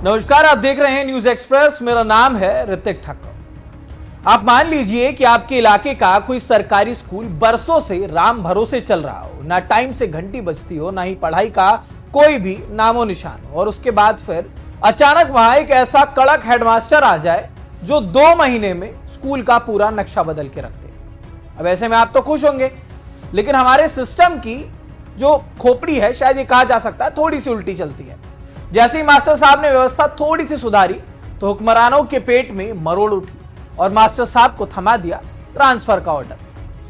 नमस्कार, आप देख रहे हैं न्यूज एक्सप्रेस। मेरा नाम है ऋतिक ठाकुर। आप मान लीजिए कि आपके इलाके का कोई सरकारी स्कूल बरसों से राम भरोसे चल रहा हो, ना टाइम से घंटी बजती हो, ना ही पढ़ाई का कोई भी नामो निशान हो, और उसके बाद फिर अचानक वहां एक ऐसा कड़क हेडमास्टर आ जाए जो 2 महीने में स्कूल का पूरा नक्शा बदल के रख दे। अब ऐसे में आप तो खुश होंगे, लेकिन हमारे सिस्टम की जो खोपड़ी है, शायद ये कहा जा सकता है, थोड़ी सी उल्टी चलती है। जैसे ही मास्टर साहब ने व्यवस्था थोड़ी सी सुधारी तो हुक्मरानों के पेट में मरोड़ उठी और मास्टर साहब को थमा दिया ट्रांसफर का ऑर्डर।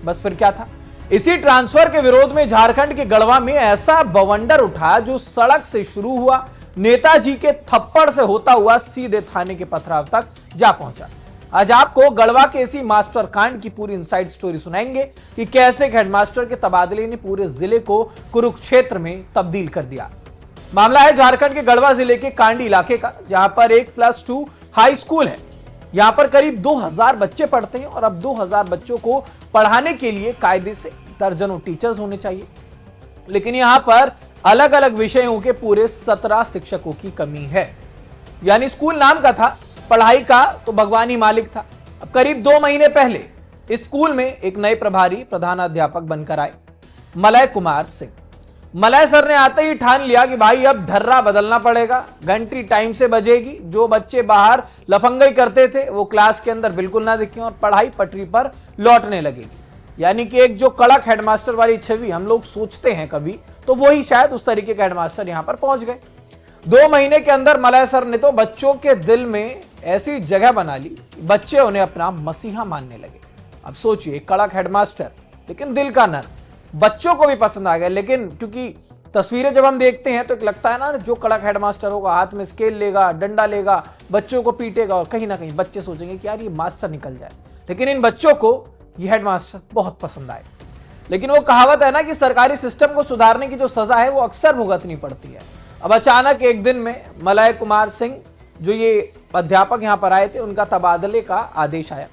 बस फिर क्या था, इसी ट्रांसफर के विरोध में झारखंड के गढ़वा में ऐसा बवंडर उठा जो सड़क से शुरू हुआ, नेताजी के थप्पड़ से होता हुआ सीधे थाने के पथराव तक जा पहुंचा। आज आपको गढ़वा के इसी मास्टर कांड की पूरी इनसाइड स्टोरी सुनाएंगे कि कैसे हेडमास्टर के तबादले ने पूरे जिले को कुरुक्षेत्र में तब्दील कर दिया। मामला है झारखंड के गढ़वा जिले के कांडी इलाके का, जहां पर एक +2 हाई स्कूल है। यहां पर करीब 2000 बच्चे पढ़ते हैं और अब 2000 बच्चों को पढ़ाने के लिए कायदे से दर्जनों टीचर्स होने चाहिए, लेकिन यहां पर अलग अलग विषयों के पूरे 17 शिक्षकों की कमी है। यानी स्कूल नाम का था, पढ़ाई का तो भगवान ही मालिक था। अब करीब 2 महीने पहले इस स्कूल में एक नए प्रभारी प्रधानाध्यापक बनकर आए, Malay Kumar Singh. Malay sir ने आते ही ठान लिया कि भाई अब धर्रा बदलना पड़ेगा, घंटी टाइम से बजेगी, जो बच्चे बाहर लफंगई करते थे वो क्लास के अंदर बिल्कुल ना दिखें और पढ़ाई पटरी पर लौटने लगेगी। यानी कि एक जो कड़क हेडमास्टर वाली छवि हम लोग सोचते हैं कभी, तो वही शायद उस तरीके के हेडमास्टर यहां पर पहुंच गए। 2 महीने के अंदर मलय सर ने तो बच्चों के दिल में ऐसी जगह बना ली, बच्चे उन्हें अपना मसीहा मानने लगे। अब सोचिए, कड़क हेडमास्टर लेकिन दिल का नर, बच्चों को भी पसंद आ गया। लेकिन क्योंकि तस्वीरें जब हम देखते हैं तो एक लगता है ना, जो कड़क हेडमास्टर होगा हाथ में स्केल लेगा, डंडा लेगा, बच्चों को पीटेगा, और कहीं ना कहीं बच्चे सोचेंगे कि यार ये मास्टर निकल जाए। लेकिन इन बच्चों को ये हेडमास्टर बहुत पसंद आए। लेकिन वो कहावत है ना कि सरकारी सिस्टम को सुधारने की जो सजा है वो अक्सर भुगतनी पड़ती है। अब अचानक एक दिन में मलय कुमार सिंह, जो ये अध्यापक यहां पर आए थे, उनका तबादले का आदेश आया।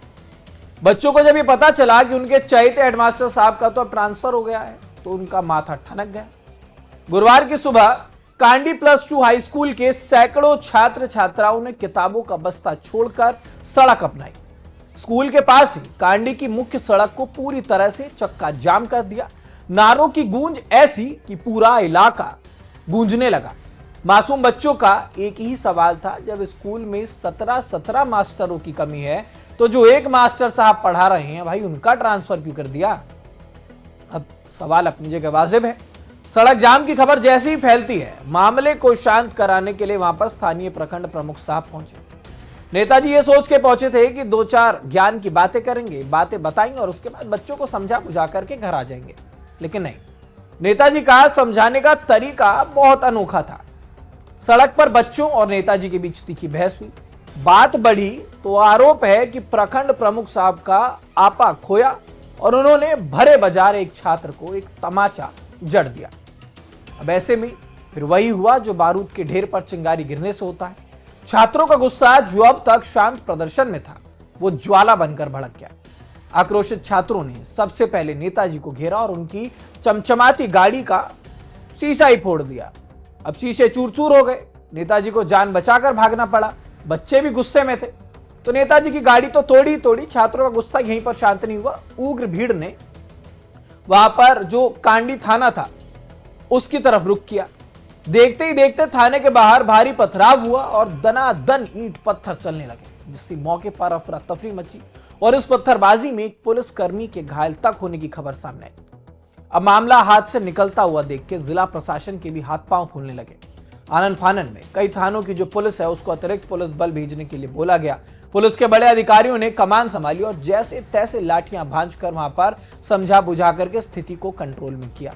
बच्चों को जब ये पता चला कि उनके चहेते हेडमास्टर साहब का तो अब ट्रांसफर हो गया है, तो उनका माथा ठनक गया। गुरुवार की सुबह कांडी +2 हाई स्कूल के सैकड़ों छात्र छात्राओं ने किताबों का बस्ता छोड़कर सड़क अपनाई। स्कूल के पास ही कांडी की मुख्य सड़क को पूरी तरह से चक्का जाम कर दिया। नारों की गूंज ऐसी कि पूरा इलाका गूंजने लगा। मासूम बच्चों का एक ही सवाल था, जब स्कूल में 17 मास्टरों की कमी है तो जो एक मास्टर साहब पढ़ा रहे हैं भाई, उनका ट्रांसफर क्यों कर दिया? अब सवाल अपनी जगह वाजिब है। सड़क जाम की खबर जैसे ही फैलती है, मामले को शांत कराने के लिए वहां पर स्थानीय प्रखंड प्रमुख साहब पहुंचे। नेताजी ये सोच के पहुंचे थे कि 2-4 ज्ञान की बातें करेंगे, बातें बताएंगे और उसके बाद बच्चों को समझा बुझा करके घर आ जाएंगे। लेकिन नहीं, नेताजी का समझाने का तरीका बहुत अनोखा था। सड़क पर बच्चों और नेताजी के बीच तीखी बहस हुई। बात बढ़ी तो आरोप है कि प्रखंड प्रमुख साहब का आपा खोया और उन्होंने भरे बाजार एक छात्र को एक तमाचा जड़ दिया। अब ऐसे में फिर वही हुआ जो बारूद के ढेर पर चिंगारी गिरने से होता है। छात्रों का गुस्सा, जो अब तक शांत प्रदर्शन में था, वो ज्वाला बनकर भड़क गया। आक्रोशित छात्रों ने सबसे पहले नेताजी को घेरा और उनकी चमचमाती गाड़ी का शीशा ही फोड़ दिया। अब शीशे चूर चूर हो गए। नेताजी को जान बचाकर भागना पड़ा। बच्चे भी गुस्से में थे तो नेताजी की गाड़ी तो तोड़ी। छात्रों का गुस्सा यहीं पर शांत नहीं हुआ। उग्र भीड़ ने वहां पर जो कांडी थाना था उसकी तरफ रुख किया। देखते ही देखते थाने के बाहर भारी पथराव हुआ और दनादन ईंट पत्थर चलने लगे, जिससे मौके पर अफरा तफरी मची और इस पत्थरबाजी में एक पुलिसकर्मी के घायल तक होने की खबर सामने आई। अब मामला हाथ से निकलता हुआ देख के जिला प्रशासन के भी हाथ पांव फूलने लगे। आनन फानन में कई थानों की जो पुलिस है उसको अतिरिक्त पुलिस बल भेजने के लिए बोला गया। पुलिस के बड़े अधिकारियों ने कमान संभाली और जैसे तैसे लाठियां भांजकर वहां पर समझा बुझा करके स्थिति को कंट्रोल में किया।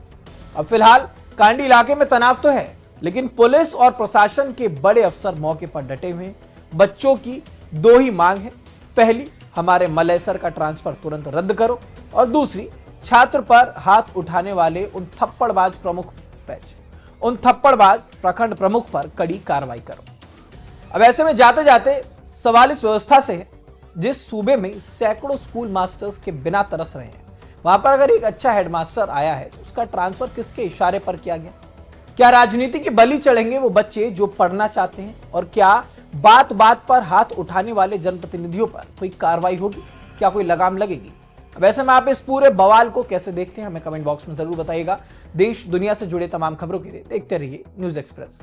अब फिलहाल कांडी इलाके में तनाव तो है, लेकिन पुलिस और प्रशासन के बड़े अफसर मौके पर डटे हुए हैं। बच्चों की 2 ही मांग है। पहली, हमारे मलय सर का ट्रांसफर तुरंत रद्द करो, और दूसरी, छात्र पर हाथ उठाने वाले उन थप्पड़बाज प्रखंड प्रमुख पर कड़ी कार्रवाई करो। अब ऐसे में जाते जाते सवाल इस व्यवस्था से है, जिस सूबे में सैकड़ों स्कूल मास्टर्स के बिना तरस रहे हैं, वहां पर अगर एक अच्छा हेडमास्टर आया है तो उसका ट्रांसफर किसके इशारे पर किया गया? क्या राजनीति के बलि चढ़ेंगे वो बच्चे जो पढ़ना चाहते हैं? और क्या बात बात पर हाथ उठाने वाले जनप्रतिनिधियों पर कोई कार्रवाई होगी? क्या कोई लगाम लगेगी? वैसे में आप इस पूरे बवाल को कैसे देखते हैं, हमें कमेंट बॉक्स में जरूर बताइएगा। देश दुनिया से जुड़े तमाम खबरों के लिए देखते रहिए न्यूज़ एक्सप्रेस।